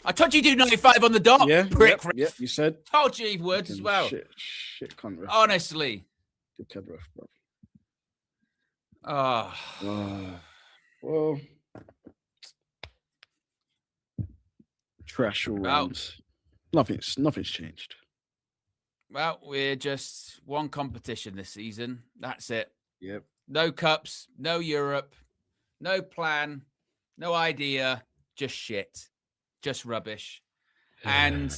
I told you to do 95 on the dot. Yeah, Prick. yeah. You said. Told you he would as well. Shit, can't ref. Honestly. Dickhead ref, bro. Oh. Well, trash all round. Nothing's changed. Well, we're just one competition this season. That's it. Yep. No cups, no Europe, no plan, no idea, just shit, just rubbish. And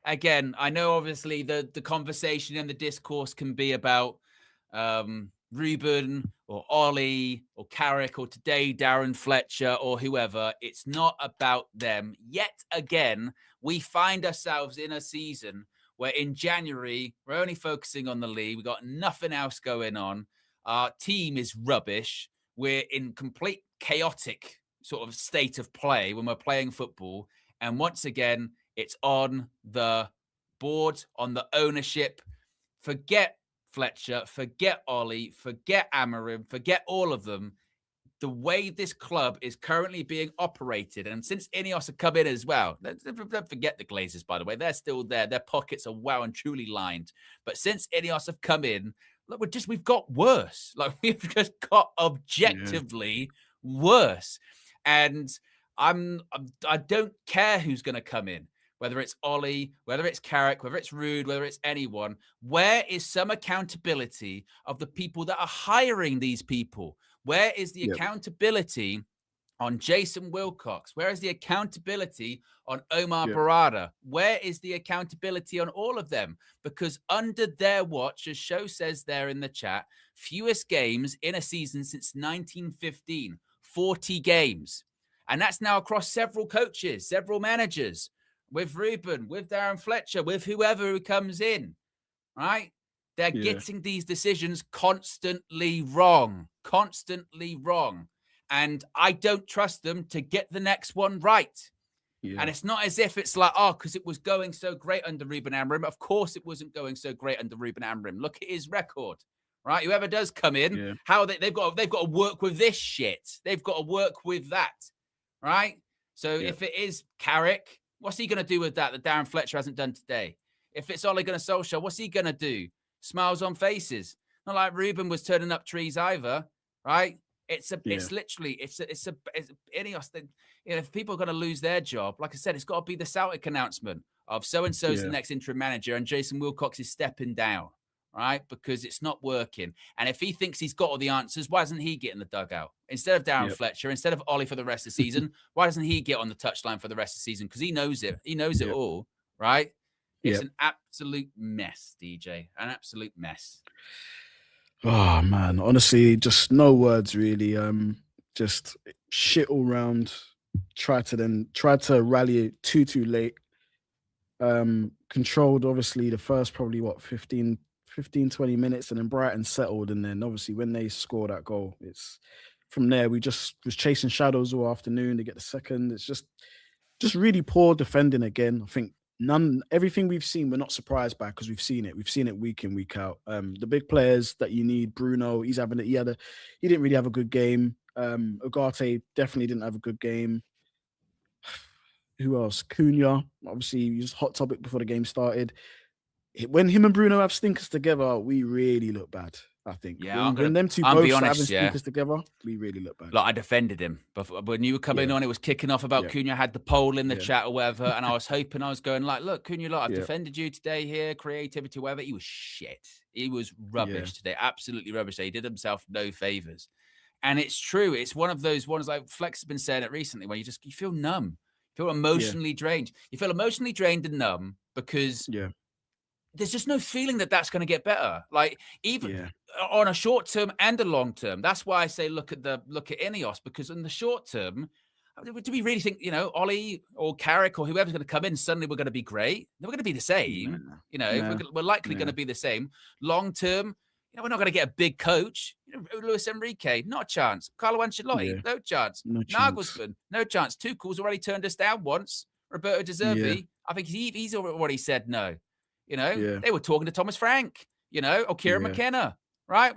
again, I know obviously the conversation and the discourse can be about Ruben or Ollie or Carrick or today Darren Fletcher or whoever. It's not about them. Yet again, we find ourselves in a season where in January, we're only focusing on the league. We've got nothing else going on. Our team is rubbish. We're in complete chaotic sort of state of play when we're playing football. And once again, it's on the board, on the ownership. Forget Fletcher, forget Ollie, forget Amorim, forget all of them. The way this club is currently being operated, and since INEOS have come in as well, don't forget the Glazers, by the way, they're still there. Their pockets are well and truly lined. But since INEOS have come in, look, we've got worse. Like we've just got objectively worse. And I don't care who's going to come in, whether it's Ollie, whether it's Carrick, whether it's Rude, whether it's anyone. Where is some accountability of the people that are hiring these people? Where is the accountability on Jason Wilcox? Where is the accountability on Omar Barada? Where is the accountability on all of them? Because under their watch, as Show says there in the chat, fewest games in a season since 1915, 40 games. And that's now across several coaches, several managers, with Ruben, with Darren Fletcher, with whoever who comes in, right? They're getting these decisions constantly wrong. And I don't trust them to get the next one right. Yeah. And it's not as if it's like, because it was going so great under Ruben Amorim. Of course it wasn't going so great under Ruben Amorim. Look at his record, right? Whoever does come in, how they've got to work with this shit. They've got to work with that, right? So if it is Carrick, what's he going to do with that Darren Fletcher hasn't done today? If it's Ole Gunnar Solskjaer, what's he going to do? Smiles on faces. Not like Ruben was turning up trees either, right? It's literally INEOS. If people are going to lose their job, like I said, it's got to be the Celtic announcement of so-and-so's the next interim manager and Jason Wilcox is stepping down, right? Because it's not working. And if he thinks he's got all the answers, why doesn't he get in the dugout? Instead of Darren Fletcher, instead of Ollie for the rest of the season, why doesn't he get on the touchline for the rest of the season? Because he knows it. He knows it all, right? It's an absolute mess, DJ. An absolute mess. Oh, man. Honestly, just no words, really. Just shit all round. Tried to rally it too late. Controlled, obviously, the first probably, 15, 20 minutes, and then Brighton settled. And then, obviously, when they score that goal, it's from there, we just was chasing shadows all afternoon to get the second. It's just really poor defending again. I think everything we've seen, we're not surprised by because we've seen it. We've seen it week in, week out. The big players that you need, Bruno, he didn't really have a good game. Ugarte definitely didn't have a good game. Who else? Cunha, obviously, he was hot topic before the game started. When him and Bruno have stinkers together, we really look bad, I think. Yeah, when them two both having stinkers together, we really look bad. Like I defended him. But when you were coming on, it was kicking off about Cunha had the poll in the chat or whatever. And I was hoping, I was going like, look, Cunha, I've defended you today here, creativity, whatever. He was shit. He was rubbish today. Absolutely rubbish. He did himself no favors. And it's true. It's one of those ones like Flex has been saying it recently where you feel numb. You feel emotionally drained. You feel emotionally drained and numb because there's just no feeling that that's going to get better. Like even on a short term and a long term. That's why I say look at INEOS, because in the short term, do we really think, Ollie or Carrick or whoever's going to come in, suddenly we're going to be great? We're going to be the same. We're likely going to be the same. Long term, we're not going to get a big coach. Luis Enrique, not a chance. Carlo Ancelotti, no chance. Nagelsmann, no chance. Tuchel's already turned us down once. Roberto De Zerbi, I think he's already said no. They were talking to Thomas Frank, or Kieran McKenna, right?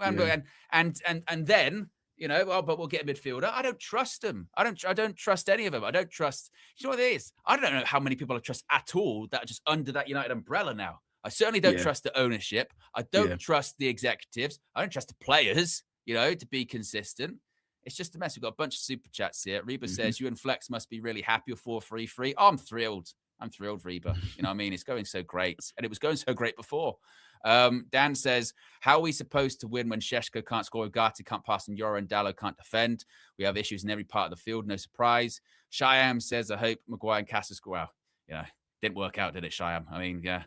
And then but we'll get a midfielder. I don't trust them. I don't trust any of them. I don't trust. You know what it is? I don't know how many people I trust at all that are just under that United umbrella now. I certainly don't Yeah. trust the ownership. I Yeah. don't trust the executives. I don't trust the players, to be consistent. It's just a mess. We've got a bunch of super chats here. Reba says, you and Flex must be really happy with 4-3-3. Oh, I'm thrilled. I'm thrilled, Reba. You know what I mean? It's going so great. And it was going so great before. Dan says, how are we supposed to win when Šeško can't score, Ugarte can't pass, and Yoro and Dallo can't defend? We have issues in every part of the field. No surprise. Shyam says, I hope Maguire and Casa score. Well, didn't work out, did it, Shyam? I mean, yeah.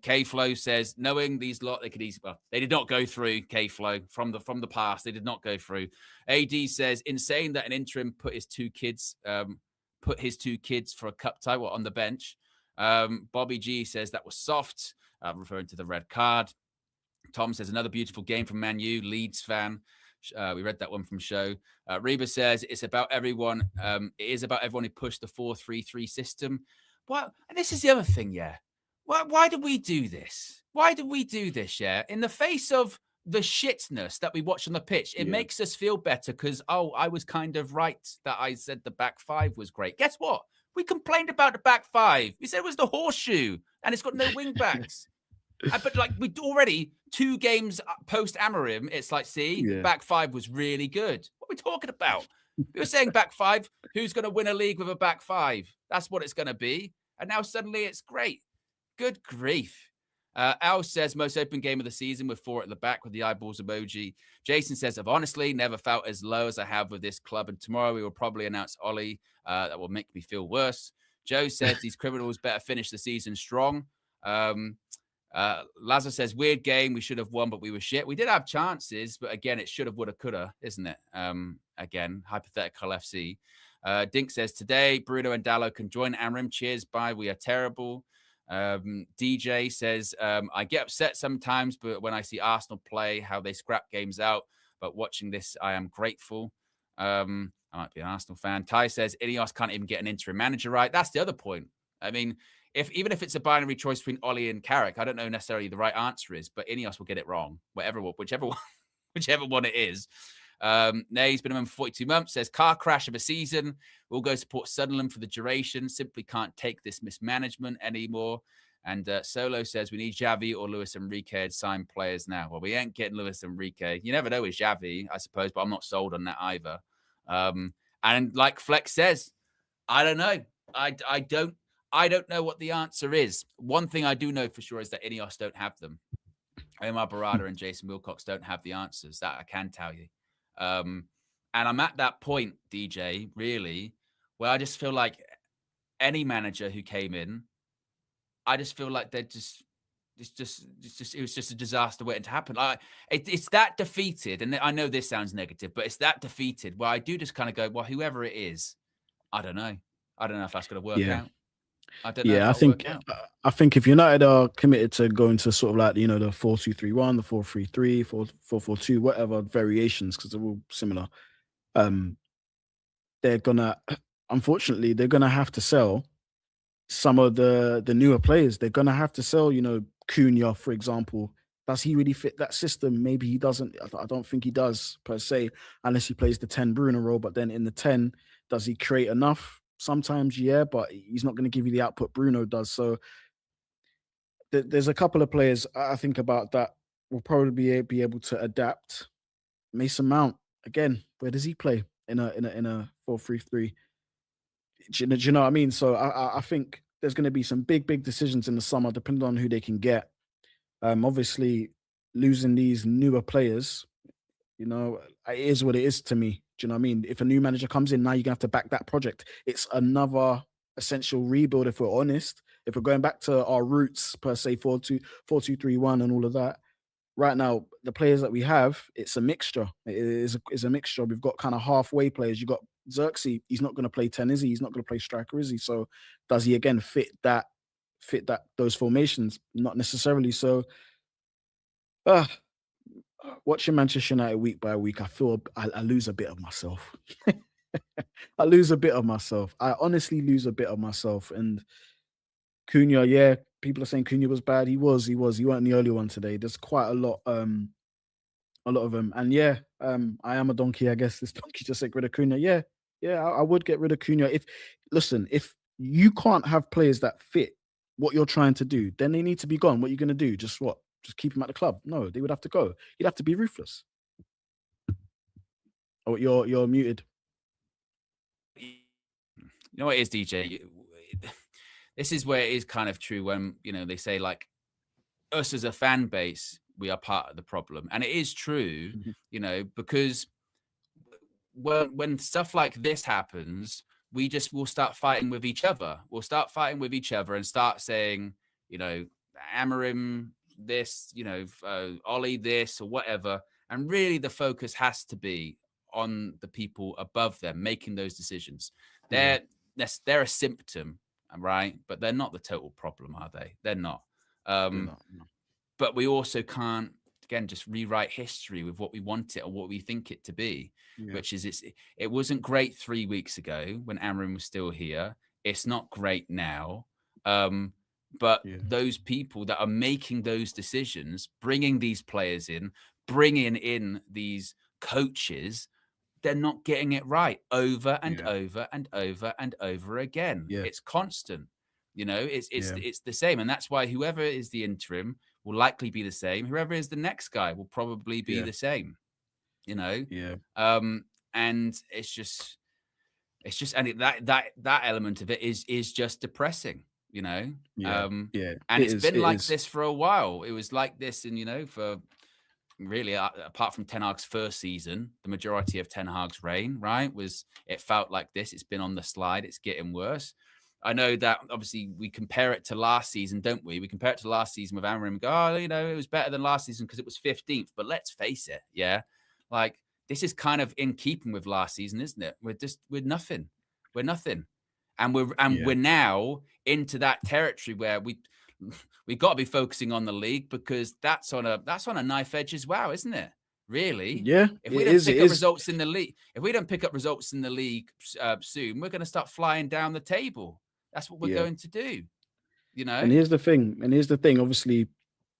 K-Flow says, knowing these lot, they could easily, well, they did not go through, K-Flow, from the past. They did not go through. AD says, insane that an interim put his two kids for a cup tie on the bench. Bobby G says that was soft, referring to the red card. Tom says, another beautiful game from Man U, Leeds fan. We read that one from Show. Reba says, it's about everyone. It is about everyone who pushed the 4-3-3 system. Well, and this is the other thing, yeah. Why did we do this? Why did we do this, yeah? In the face of the shitness that we watch on the pitch, it makes us feel better because, I was kind of right that I said the back five was great. Guess what? We complained about the back five. We said it was the horseshoe and it's got no wing backs. But we'd already 2 games post Amorim, it's like, see, back five was really good. What are we talking about? We were saying back five, who's going to win a league with a back five? That's what it's going to be. And now suddenly it's great. Good grief. Al says, most open game of the season with 4 at the back with the eyeballs emoji. Jason says, I've honestly never felt as low as I have with this club. And tomorrow we will probably announce Ollie. That will make me feel worse. Joe says, these criminals better finish the season strong. Lazar says, weird game. We should have won, but we were shit. We did have chances, but again, it should have, would have, could have, isn't it? Again, hypothetical FC. Dink says, today, Bruno and Dallo can join Amorim. Cheers, bye. We are terrible. DJ says, I get upset sometimes, but when I see Arsenal play, how they scrap games out. But watching this, I am grateful. I might be an Arsenal fan. Ty says, INEOS can't even get an interim manager right. That's the other point. I mean, even if it's a binary choice between Ollie and Carrick, I don't know necessarily the right answer is, but INEOS will get it wrong, whichever one it is. Nay's been a member for 42 months, says, car crash of a season. We'll go support Sunderland for the duration. Simply can't take this mismanagement anymore. And Solo says, we need Xavi or Luis Enrique to sign players now. Well, we ain't getting Luis Enrique. You never know with Xavi, I suppose, but I'm not sold on that either. And like Flex says, I don't know. I don't know what the answer is. One thing I do know for sure is that INEOS don't have them. Omar Barada and Jason Wilcox don't have the answers. That I can tell you. And I'm at that point, DJ, really, where I just feel like any manager who came in, I just feel like it was just a disaster waiting to happen. It's that defeated, and I know this sounds negative, but it's that defeated where I do just kind of go, well, whoever it is, I don't know. I don't know if that's going to work out. I don't know. I think if United are committed to going to sort of like, the 4-2-3-1, the 4-3-3, 4-4-2, whatever variations, because they're all similar, unfortunately, they're gonna have to sell some of the newer players. They're gonna have to sell, Cunha, for example. Does he really fit that system? Maybe he doesn't. I don't think he does per se, unless he plays the 10 Bruno role. But then in the 10, does he create enough? Sometimes, yeah, but he's not going to give you the output Bruno does. So there's a couple of players I think about that will probably be able to adapt. Mason Mount, again, where does he play in a 4-3-3? Do you know what I mean? So I think there's going to be some big decisions in the summer, depending on who they can get. Obviously, losing these newer players, it is what it is to me. Do you know what I mean? If a new manager comes in, now you're going to have to back that project. It's another essential rebuild, if we're honest. If we're going back to our roots, per se, 4-2-3-1 and all of that. Right now, the players that we have, it's a mixture. It is a mixture. We've got kind of halfway players. You've got Xerxes. He's not going to play 10, is he? He's not going to play striker, is he? So does he, again, fit those formations? Not necessarily. So watching Manchester United week by week, I feel I lose a bit of myself. I lose a bit of myself. I honestly lose a bit of myself. And Cunha, yeah, people are saying Cunha was bad. He was. He weren't the only one today. There's quite a lot A lot of them. And yeah, I am a donkey, I guess. This donkey just said get rid of Cunha. Yeah, I would get rid of Cunha. If you can't have players that fit what you're trying to do, then they need to be gone. What are you going to do? Just what? Just keep them at the club? No, they would have to go. You'd have to be ruthless. Oh, you're muted. You know what it is, DJ? This is where it is kind of true when, they say like us as a fan base, we are part of the problem. And it is true, because when stuff like this happens, we'll start fighting with each other. We'll start fighting with each other and start saying, Amorim this, Ollie this or whatever. And really the focus has to be on the people above them making those decisions. They're a symptom, right? But they're not the total problem, are they? They're not. No. But we also can't, again, just rewrite history with what we want it or what we think it to be, which is it wasn't great 3 weeks ago when Amorim was still here. It's not great now. But those people that are making those decisions, bringing these players in, bringing in these coaches, they're not getting it right over and over and over and over again. It's constant. It's the same. And that's why whoever is the interim will likely be the same. Whoever is the next guy will probably be the same, and it's just, and that element of it is just depressing, and it's been like this for a while. It was like this, and for really, apart from Ten Hag's first season, the majority of Ten Hag's reign, right, it felt like this. It's been on the slide. It's getting worse. I know that obviously we compare it to last season, don't we? We compare it to last season with Amorim and go, it was better than last season because it was 15th. But let's face it, like this is kind of in keeping with last season, isn't it? We're nothing. We're nothing. And we're now into that territory where we got to be focusing on the league because that's on a knife edge as well, isn't it? Really? Yeah. If we don't pick up results in the league, soon, we're going to start flying down the table. That's what we're going to do, And here's the thing. Obviously,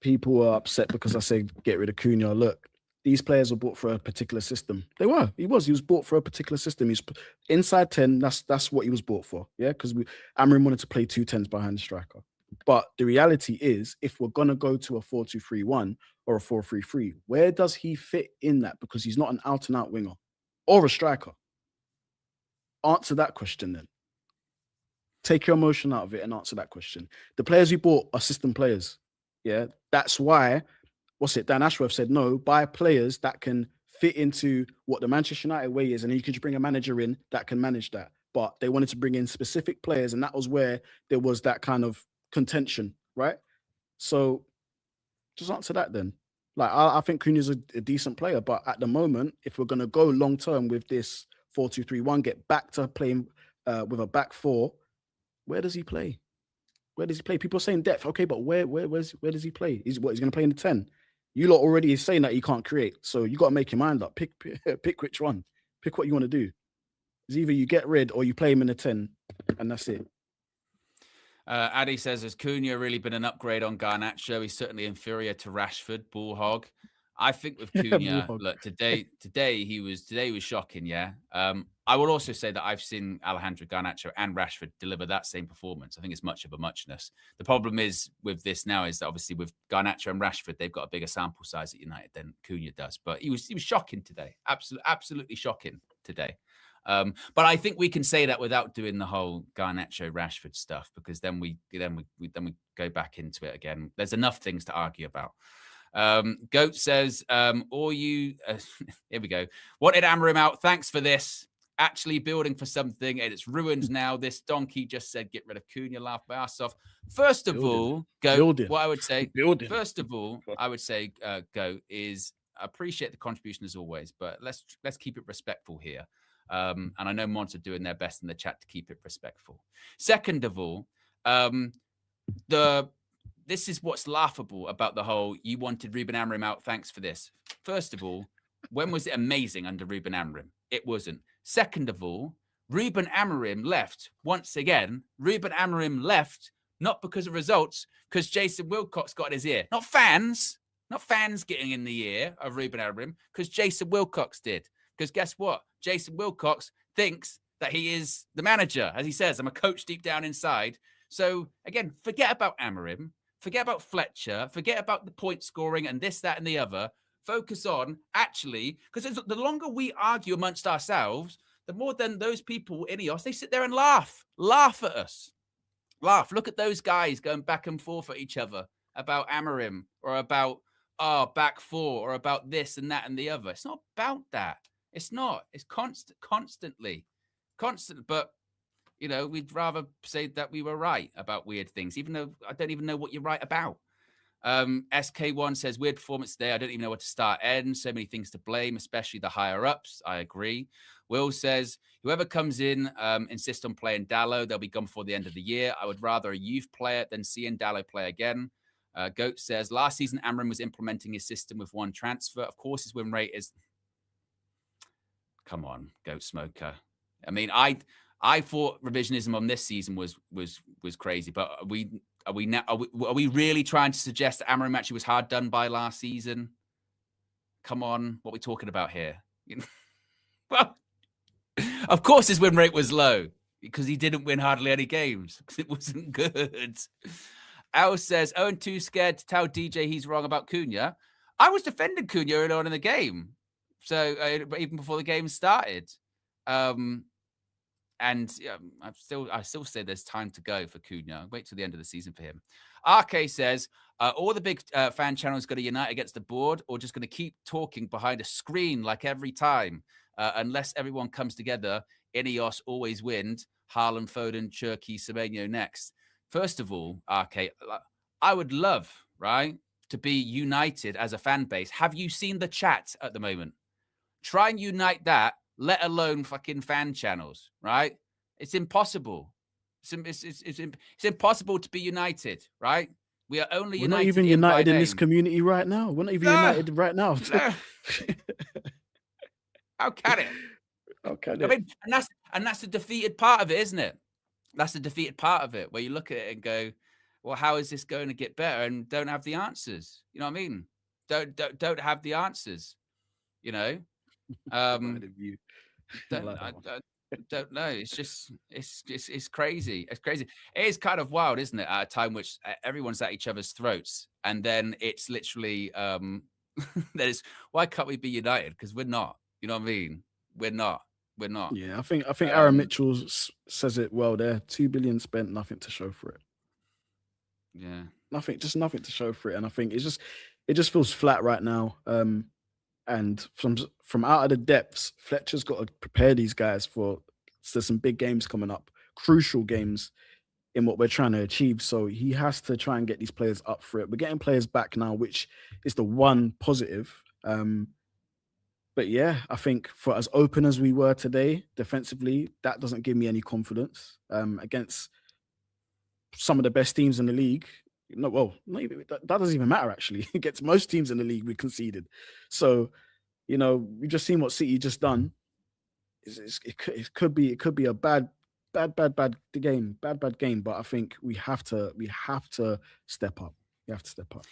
people are upset because I say get rid of Cunha. Look, these players were bought for a particular system. They were. He was bought for a particular system. He's inside 10. That's what he was bought for. Yeah, because Amorim wanted to play 2 10s behind the striker. But the reality is, if we're gonna go to a 4-2-3-1 or a 4-3-3, where does he fit in that? Because he's not an out-and-out winger or a striker. Answer that question then. Take your emotion out of it and answer that question. The players we bought are system players. Yeah, that's why, Dan Ashworth said, no, buy players that can fit into what the Manchester United way is, and then you can just bring a manager in that can manage that. But they wanted to bring in specific players, and that was where there was that kind of contention, right? So just answer that then. Like, I think Cunha's a decent player, but at the moment, if we're going to go long-term with this 4-2-3-1, get back to playing with a back four, where does he play? Where does he play? People are saying depth. Okay, but where does he play? He's going to play in the 10. You lot already is saying that he can't create. So you got to make your mind up. Pick which one. Pick what you want to do. It's either you get rid or you play him in the 10, and that's it. Addy says, has Cunha really been an upgrade on Garnacho? He's certainly inferior to Rashford, bull hog. I think with Cunha, look, today he was shocking, yeah. I will also say that I've seen Alejandro Garnacho and Rashford deliver that same performance. I think it's much of a muchness. The problem is with this now is that obviously with Garnacho and Rashford, they've got a bigger sample size at United than Cunha does. But he was shocking today. Absolutely shocking today. But I think we can say that without doing the whole Garnacho Rashford stuff, because then we go back into it again. There's enough things to argue about. Goat says, here we go. Wanted Amorim out. Thanks for this. Actually building for something, and it's ruined now. This donkey just said, get rid of Cunha, laugh my ass off. First of all, Goat, what I would say, first of all, I would say, Goat, is appreciate the contribution as always, but let's keep it respectful here. And I know Mods are doing their best in the chat to keep it respectful. Second of all, this is what's laughable about the whole, you wanted Ruben Amorim out, thanks for this. First of all, when was it amazing under Ruben Amorim? It wasn't. Second of all, Ruben Amorim left. Once again, Ruben Amorim left, not because of results, because Jason Wilcox got in his ear. Not fans. Not fans getting in the ear of Ruben Amorim, because Jason Wilcox did. Because guess what? Jason Wilcox thinks that he is the manager. As he says, I'm a coach deep down inside. So again, forget about Amorim, forget about Fletcher, forget about the point scoring and this, that, and the other. Focus on actually, because the longer we argue amongst ourselves, the more then those people in INEOS, they sit there and laugh at us. Laugh. Look at those guys going back and forth at each other about Amorim or about back four or about this and that and the other. It's not about that. It's not. It's constantly. But you know, we'd rather say that we were right about weird things, even though I don't even know what you're right about. SK1 says, weird performance today. I don't even know where to start, end. So many things to blame, especially the higher ups. I agree. Will says, whoever comes in, insist on playing Dallo. They'll be gone before the end of the year. I would rather a youth player than seeing Dallo play again. Goat says, last season, Amorim was implementing his system with one transfer. Of course, his win rate is... Come on, Goat Smoker. I mean, I thought revisionism on this season was crazy, but are we really trying to suggest that Amorim actually was hard done by last season? Come on, what are we talking about here? You know? Well, of course his win rate was low because he didn't win hardly any games because it wasn't good. Al says, Owen too scared to tell DJ he's wrong about Cunha. I was defending Cunha early on in the game, so even before the game started. And I still say there's time to go for Cunha. Wait till the end of the season for him. RK says, all the big fan channels going to unite against the board or just going to keep talking behind a screen like every time. Unless everyone comes together, INEOS always wins. Haaland, Foden, Cherky, Semenyo next. First of all, RK, I would love, right, to be united as a fan base. Have you seen the chat at the moment? Try and unite that, let alone fucking fan channels, right? It's impossible. It's impossible to be united, right? We are only We're united. not even united in this community right now. We're not even united right now. No. How can it? How can it? I mean, and that's the defeated part of it, isn't it? That's the defeated part of it, where you look at it and go, well, how is this going to get better? And don't have the answers. You know what I mean? Don't have the answers. You know? I don't know. It's just it's crazy. It's crazy. It is kind of wild, isn't it? At a time which everyone's at each other's throats, and then it's literally there's why can't we be united? Because we're not. You know what I mean? We're not. Yeah, I think Aaron Mitchell says it well there. 2 billion spent, nothing to show for it. Yeah, nothing to show for it, and I think it just feels flat right now. And from out of the depths, Fletcher's got to prepare these guys for there's some big games coming up, crucial games in what we're trying to achieve. So he has to try and get these players up for it. We're getting players back now, which is the one positive. But yeah, I think for as open as we were today, defensively, that doesn't give me any confidence against some of the best teams in the league. No, well, not even, that doesn't even matter, actually. Against most teams in the league, we conceded. So, you know, we've just seen what City just done. It could be a bad game. But I think we have to step up. We have to step up.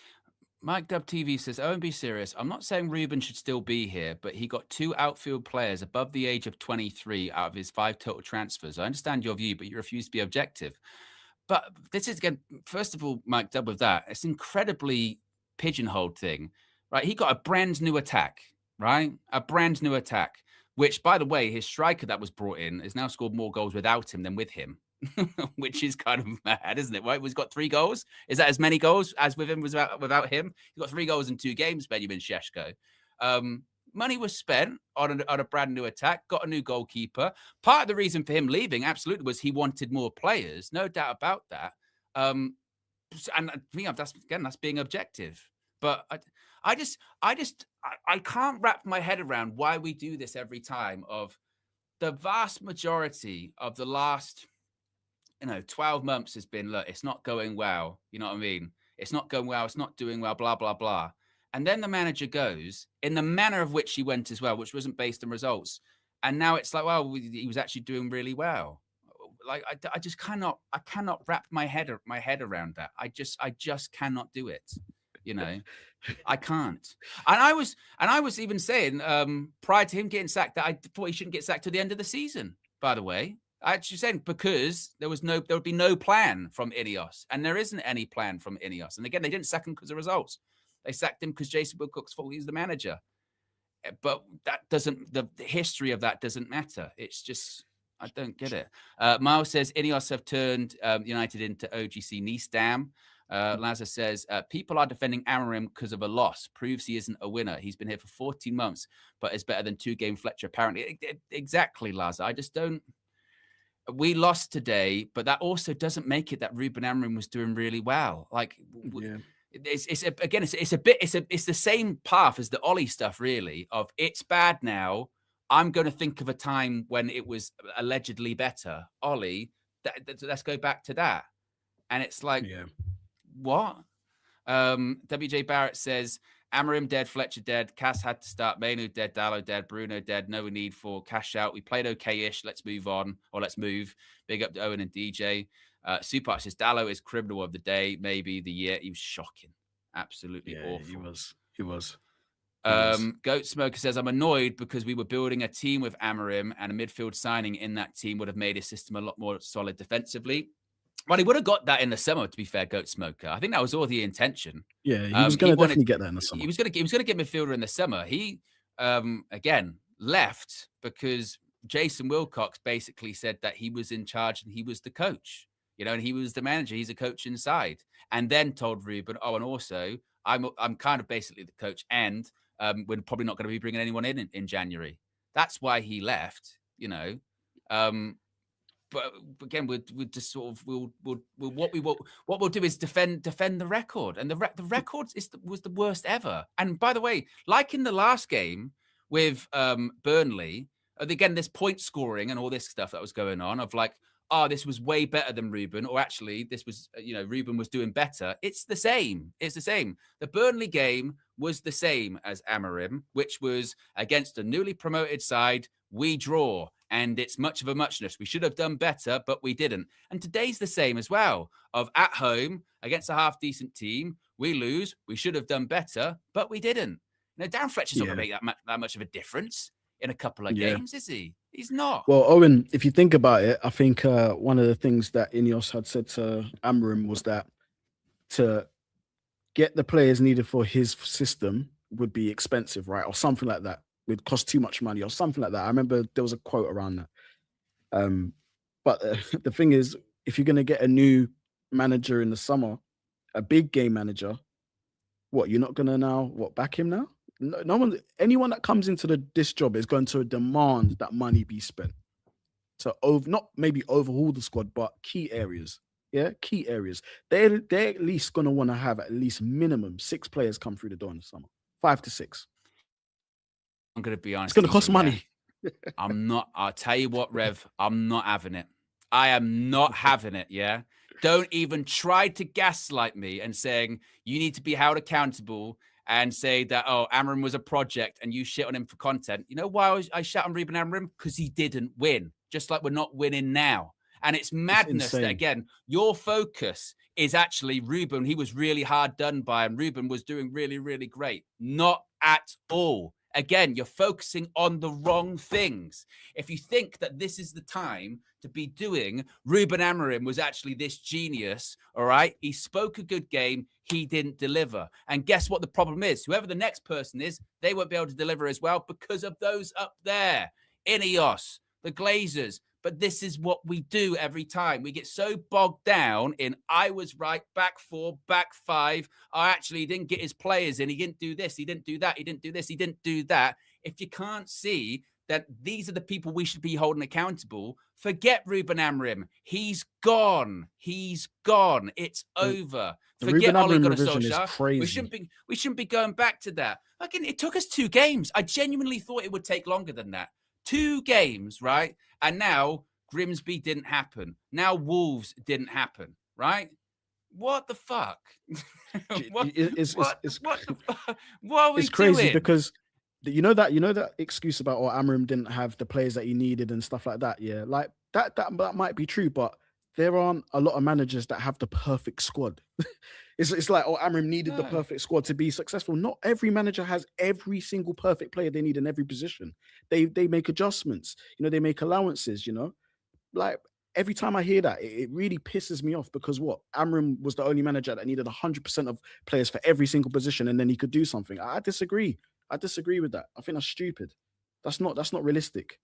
Mike Dub TV says, "Oh, and be serious. I'm not saying Ruben should still be here, but he got 2 outfield players above the age of 23 out of his 5 total transfers. I understand your view, but you refuse to be objective." But this is, again, first of all, Mike Dub, with that, it's incredibly pigeonholed thing, right? He got a brand new attack, right? A brand new attack, which, by the way, his striker that was brought in has now scored more goals without him than with him. Which is kind of mad, isn't it? Right? He's got 3 goals. Is that as many goals as with him was without him? He's got 3 goals in 2 games, Benjamin Šeško. Money was spent on a brand new attack, got a new goalkeeper. Part of the reason for him leaving, absolutely, was he wanted more players. No doubt about that. And that's being objective. But I can't wrap my head around why we do this every time. Of the vast majority of the last 12 months has been, look, it's not going well. You know what I mean? It's not going well. It's not doing well, blah, blah, blah. And then the manager goes in the manner of which he went as well, which wasn't based on results. And now it's like, well, he was actually doing really well. Like, I just cannot wrap my head around that. I just cannot do it. You know, I can't. And I was even saying prior to him getting sacked that I thought he shouldn't get sacked to the end of the season. By the way, I actually said because there would be no plan from INEOS, and there isn't any plan from INEOS. And again, they didn't sack him because of results. They sacked him because Jason Wilcox thought he was the manager. But that doesn't. The history of that doesn't matter. It's just I don't get it. Miles says INEOS have turned United into OGC Nice Dam. Lazar says, people are defending Amorim because of a loss. Proves he isn't a winner. He's been here for 14 months, but is better than 2-game Fletcher, apparently. Exactly, Lazar. I just don't. We lost today, but that also doesn't make it that Ruben Amorim was doing really well. Like, it's the same path as the Ollie stuff, really, of it's bad now. I'm going to think of a time when it was allegedly better. Ollie, let's go back to that. And it's like, what? WJ Barrett says, Amorim dead, Fletcher dead, Cass had to start, Mainu dead, Dallo dead, Bruno dead, no need for cash out. We played okay-ish, let's move on, or let's move. Big up to Owen and DJ. Supak says, Dallo is criminal of the day, maybe the year. He was shocking. Absolutely awful. He was. Goat Smoker says, I'm annoyed because we were building a team with Amorim and a midfield signing in that team would have made his system a lot more solid defensively. Well, he would have got that in the summer, to be fair, Goat Smoker. I think that was all the intention. Yeah, he was going to definitely get that in the summer. He was going to get midfielder in the summer. He, again, left because Jason Wilcox basically said that he was in charge and he was the coach, and he was the manager. He's a coach inside. And then told Ruben, and also, I'm kind of basically the coach and we're probably not going to be bringing anyone in January. That's why he left, But again, we'll just sort of what we'll do is defend the record, and the record was the worst ever. And by the way, like in the last game with Burnley, again, this point scoring and all this stuff that was going on of like, this was way better than Ruben, or actually this was Ruben was doing better. It's the same. It's the same. The Burnley game was the same as Amorim, which was against a newly promoted side. We draw. And it's much of a muchness. We should have done better, but we didn't. And today's the same as well. Of at home against a half-decent team, we lose. We should have done better, but we didn't. Darren Fletcher's not going to make that much of a difference in a couple of games, is he? He's not. Well, Owen, if you think about it, I think one of the things that INEOS had said to Amorim was that to get the players needed for his system would be expensive, right? Or something like that. Would cost too much money or something like that. I remember there was a quote around that. But the thing is, if you're going to get a new manager in the summer, a big game manager, you're not going to now, back him now? No one, anyone that comes into this job is going to demand that money be spent. So not maybe overhaul the squad, but key areas. Yeah, key areas. They're at least going to want to have at least minimum 6 players come through the door in the summer. 5 to 6. I'm going to be honest. It's going to cost money. I'll tell you what, Rev, I'm not having it. I am not having it, yeah? Don't even try to gaslight me and saying you need to be held accountable and say that, Amorim was a project and you shit on him for content. You know why I shit on Ruben Amorim? Because he didn't win, just like we're not winning now. And it's madness that, again, your focus is actually Ruben. He was really hard done by, and Ruben was doing really, really great. Not at all. Again, you're focusing on the wrong things. If you think that this is the time to be doing, Ruben Amorim was actually this genius, all right? He spoke a good game. He didn't deliver. And guess what the problem is? Whoever the next person is, they won't be able to deliver as well because of those up there. INEOS, the Glazers. But this is what we do every time. We get so bogged down in, I was right, back 4, back 5. Actually, he didn't get his players in. He didn't do this. He didn't do that. He didn't do this. He didn't do that. If you can't see that these are the people we should be holding accountable, forget Ruben Amorim. He's gone. He's gone. It's over. Forget Ole Gunnar Solskjaer. We shouldn't be going back to that. Again, it took us 2 games. I genuinely thought it would take longer than that. 2 games, right? And now Grimsby didn't happen. Now Wolves didn't happen, right? What the fuck? What are we It's crazy doing? because you know that excuse about Amorim didn't have the players that he needed and stuff like that. Yeah, like that might be true, but there aren't a lot of managers that have the perfect squad. It's like, oh, Amorim needed the No. perfect squad to be successful. Not every manager has every single perfect player they need in every position. They make adjustments, they make allowances, Like every time I hear that, it really pisses me off because what? Amorim was the only manager that needed 100% of players for every single position, and then he could do something. I disagree. I disagree with that. I think that's stupid. That's not realistic.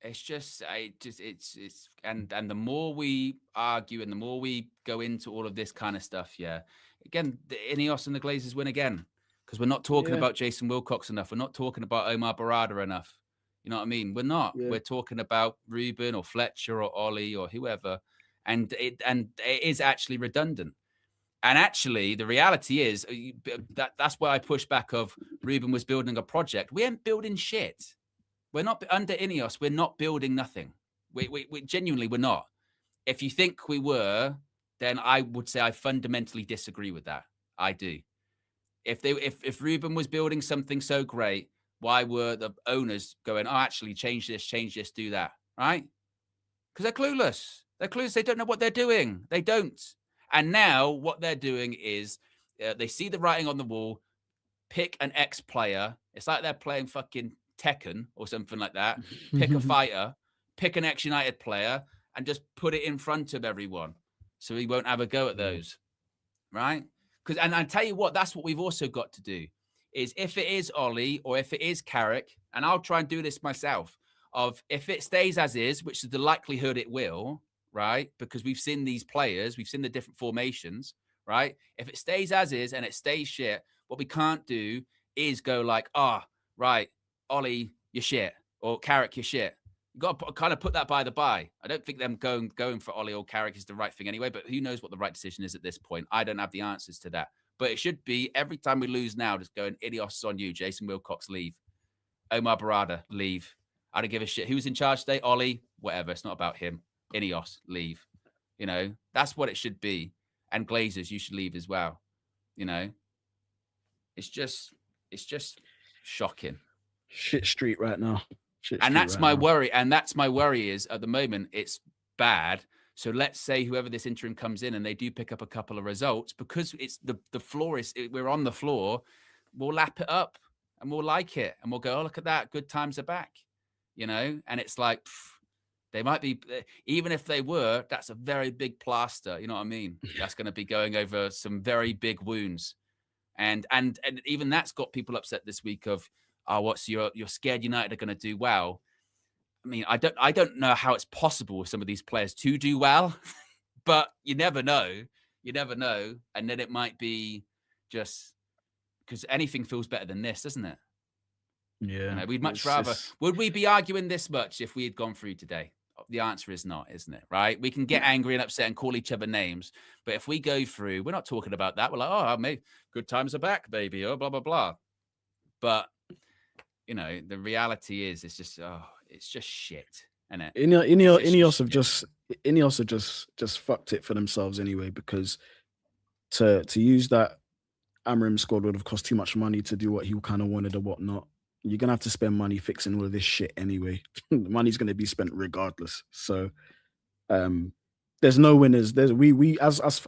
It's just, and the more we argue and the more we go into all of this kind of stuff, again, the INEOS and the Glazers win again because we're not talking Yeah, about Jason Wilcox enough. We're not talking about Omar Barada enough. You know what I mean? We're not. yeah. We're talking about Ruben or Fletcher or Ollie or whoever, and it is actually redundant. And actually, the reality is that's why I push back. Of Ruben was building a project. We ain't building shit. We're not under INEOS. We're not building nothing. We genuinely, we're not. If you think we were, then I would say I fundamentally disagree with that. I do. If Ruben was building something so great, why were the owners going, oh, actually change this, do that, right? Because they're clueless. They're clueless. They don't know what they're doing. They don't. And now what they're doing is they see the writing on the wall, pick an ex-player. It's like they're playing fucking Tekken or something like that. Pick a fighter, pick an ex-United player, and just put it in front of everyone so he won't have a go at those, right? Because, and I tell you what, that's what we've also got to do, is if it is Ollie or if it is Carrick, and I'll try and do this myself, of if it stays as is, which is the likelihood it will, right? Because we've seen these players, we've seen the different formations, right? If it stays as is and it stays shit, what we can't do is go like, right, Ollie, you're shit, or Carrick, you're shit. You've got to kind of put that by the by. I don't think them going for Ollie or Carrick is the right thing anyway, but who knows what the right decision is at this point. I don't have the answers to that. But it should be every time we lose now, just going, INEOS on you. Jason Wilcox, leave. Omar Barada, leave. I don't give a shit. Who's in charge today? Ollie, whatever. It's not about him. INEOS, leave. That's what it should be. And Glazers, you should leave as well. It's just shocking. Shit street right now. And that's my worry. And that's my worry is at the moment it's bad. So let's say whoever this interim comes in and they do pick up a couple of results, because it's the floor is, we're on the floor, we'll lap it up and we'll like it and we'll go, oh, look at that, good times are back, and it's like, they might be, even if they were, that's a very big plaster. You know what I mean? That's going to be going over some very big wounds. And even that's got people upset this week of, you're scared United are going to do well. I mean, I don't know how it's possible with some of these players to do well, but you never know. You never know. And then it might be just because anything feels better than this, doesn't it? Yeah. We'd much rather, would we be arguing this much if we had gone through today? The answer is not, isn't it? Right? We can get angry and upset and call each other names. But if we go through, we're not talking about that. We're like, oh, maybe good times are back, baby. Oh, blah, blah, blah. But, the reality is it's just shit. Isn't it? INEOS have just fucked it for themselves anyway, because to use that Amorim squad would have cost too much money to do what he kind of wanted or whatnot. You're gonna have to spend money fixing all of this shit anyway. The money's gonna be spent regardless. So there's no winners. We as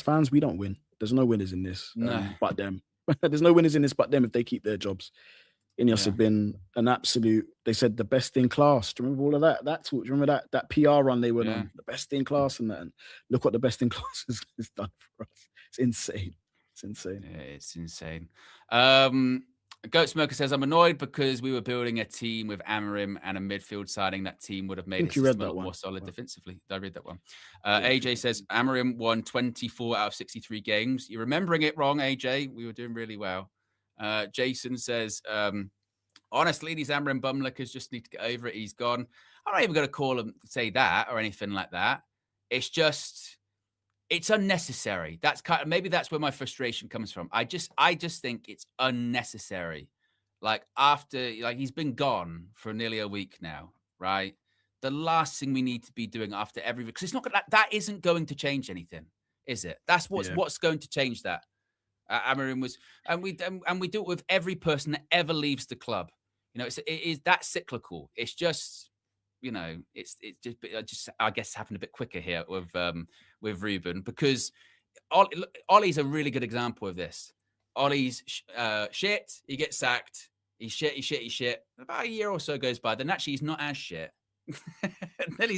fans, we don't win. There's no winners in this but them. There's no winners in this but them if they keep their jobs. INEOS have been an absolute, they said the best in class. Do you remember all of that? Remember that PR run they went on? The best in class and that. And look what the best in class has done for us. It's insane. It's insane. Yeah, it's insane. Goat Smoker says, I'm annoyed because we were building a team with Amorim and a midfield signing. That team would have made it a lot more solid defensively. Did I read that one? AJ says, Amorim won 24 out of 63 games. You're remembering it wrong, AJ. We were doing really well. Jason says, honestly, these Amorim bumlickers just need to get over it. He's gone. I'm not even going to call him, say that or anything like that. It's just, it's unnecessary. That's maybe that's where my frustration comes from. I just think it's unnecessary. He's been gone for nearly a week now, right? The last thing we need to be doing after every, because it's not that isn't going to change anything, is it? That's what's going to change that. Amorim was, and we do it with every person that ever leaves the club. It is that cyclical. It's just, it's just I guess happened a bit quicker here with Ruben, because Ollie's a really good example of this. Ollie's shit. He gets sacked. He's shit. About a year or so goes by. Then actually he's not as shit. then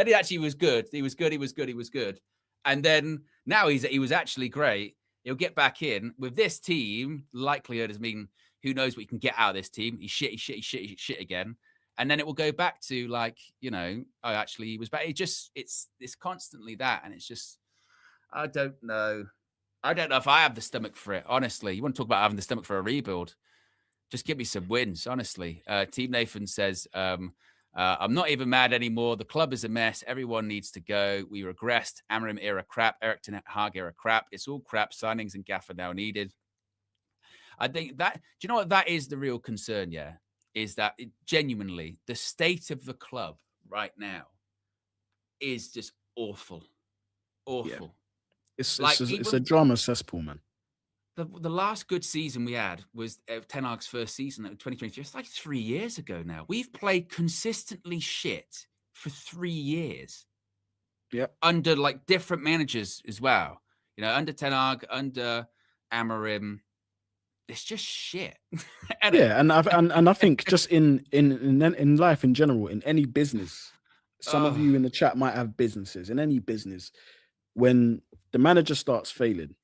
he actually was good. He was good. And then now he was actually great. He'll get back in with this team. Likelihood is who knows what you can get out of this team. He's shit again. And then it will go back to actually he was back. It's constantly that. And it's just, I don't know. I don't know if I have the stomach for it, honestly. You want to talk about having the stomach for a rebuild? Just give me some wins, honestly. Team Nathan says, I'm not even mad anymore. The club is a mess. Everyone needs to go. We regressed. Amorim era crap. Eric Ten Hag era crap. It's all crap. Signings and gaffer now needed. I think that, do you know what that is the real concern, yeah? Is that genuinely the state of the club right now is just awful. Awful. Yeah. It's a drama cesspool, man. The last good season we had was Ten Hag's first season, 2023. It's like 3 years ago now. We've played consistently shit for 3 years. Yep. Under different managers as well. Under Ten Hag, under Amorim. It's just shit. And I think just in life in general, in any business, some of you in the chat might have businesses. In any business, when the manager starts failing,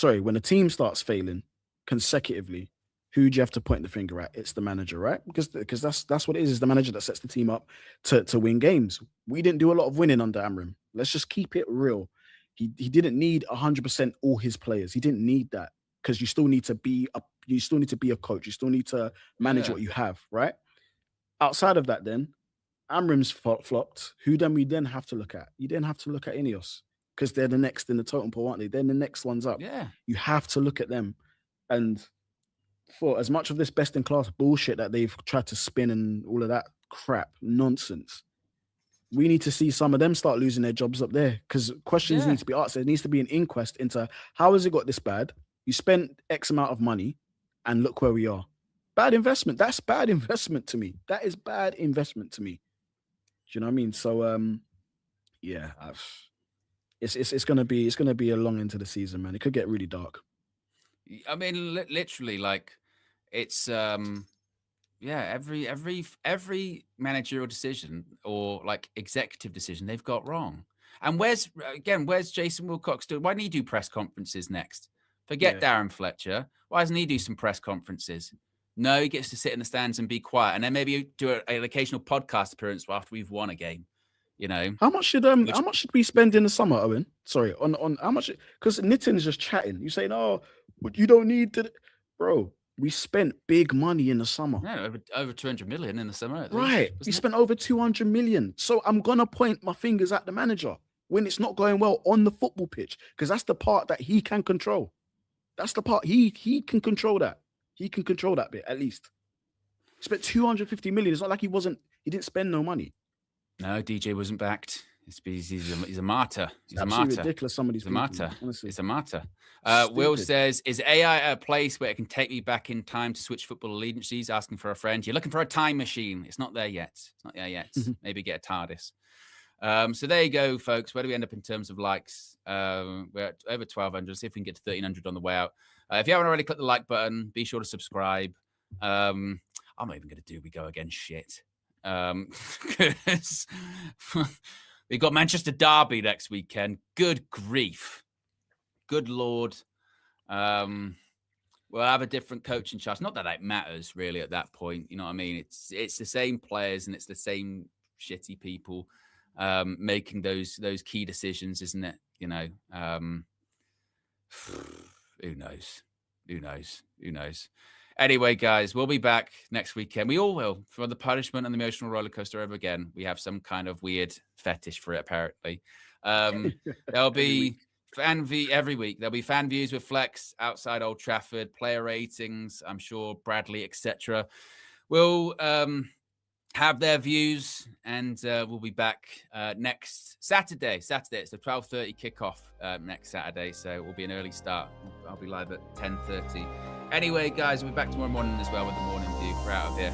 when the team starts failing consecutively, who do you have to point the finger at? It's the manager, right? Because that's what it is. It's the manager that sets the team up to win games. We didn't do a lot of winning under Amorim. Let's just keep it real. He didn't need 100% all his players. He didn't need that, because you still need to be a coach. You still need to manage what you have, right? Outside of that, then Amorim's flopped. Who then we then have to look at? You then have to look at INEOS, because they're the next in the totem pole, aren't they? They're the next ones up. Yeah. You have to look at them. And for as much of this best in class bullshit that they've tried to spin and all of that crap, nonsense, we need to see some of them start losing their jobs up there, because questions need to be asked. There needs to be an inquest into how has it got this bad? You spent X amount of money and look where we are. Bad investment. That's bad investment to me. That is bad investment to me. Do you know what I mean? So, it's gonna be a long into the season, man. It could get really dark. I mean, literally, it's every managerial decision or executive decision they've got wrong. And where's Jason Wilcox doing? Why didn't he do press conferences next? Forget Darren Fletcher. Why doesn't he do some press conferences? No, he gets to sit in the stands and be quiet, and then maybe do an occasional podcast appearance after we've won a game. How much should we spend in the summer, Owen? Sorry, on how much? Because Nitin's just chatting. You saying, but you don't need to, bro. We spent big money in the summer. Yeah, over 200 million in the summer. Right, we spent over 200 million. So I'm gonna point my fingers at the manager when it's not going well on the football pitch, because that's the part that he can control. That's the part he can control that. He can control that bit at least. He spent 250 million. It's not like he didn't spend no money. No, DJ wasn't backed. He's a martyr. He's a martyr. Ridiculous. Some of these people, martyr. Honestly. It's a martyr. Will says, is AI at a place where it can take me back in time to switch football allegiances? Asking for a friend. You're looking for a time machine. It's not there yet. Maybe get a TARDIS. So there you go, folks. Where do we end up in terms of likes? We're at over 1,200. See if we can get to 1,300 on the way out. If you haven't already clicked the like button, be sure to subscribe. I'm not even going to do we go again shit. Because we've got Manchester Derby next weekend. Good grief. Good Lord. We'll have a different coaching charge. Not that it matters really at that point. You know what I mean? It's the same players and it's the same shitty people making those key decisions, isn't it? Who knows? Anyway, guys, we'll be back next weekend. We all will, for the punishment and the emotional roller coaster over again. We have some kind of weird fetish for it, apparently. There'll be every week. There'll be fan views with Flex outside Old Trafford, player ratings, I'm sure Bradley, etc. We'll have their views, and we'll be back next Saturday. It's the 12:30 kickoff next Saturday, so it will be an early start. I'll be live at 10:30. Anyway, guys, we'll be back tomorrow morning as well with the morning view. We're out of here.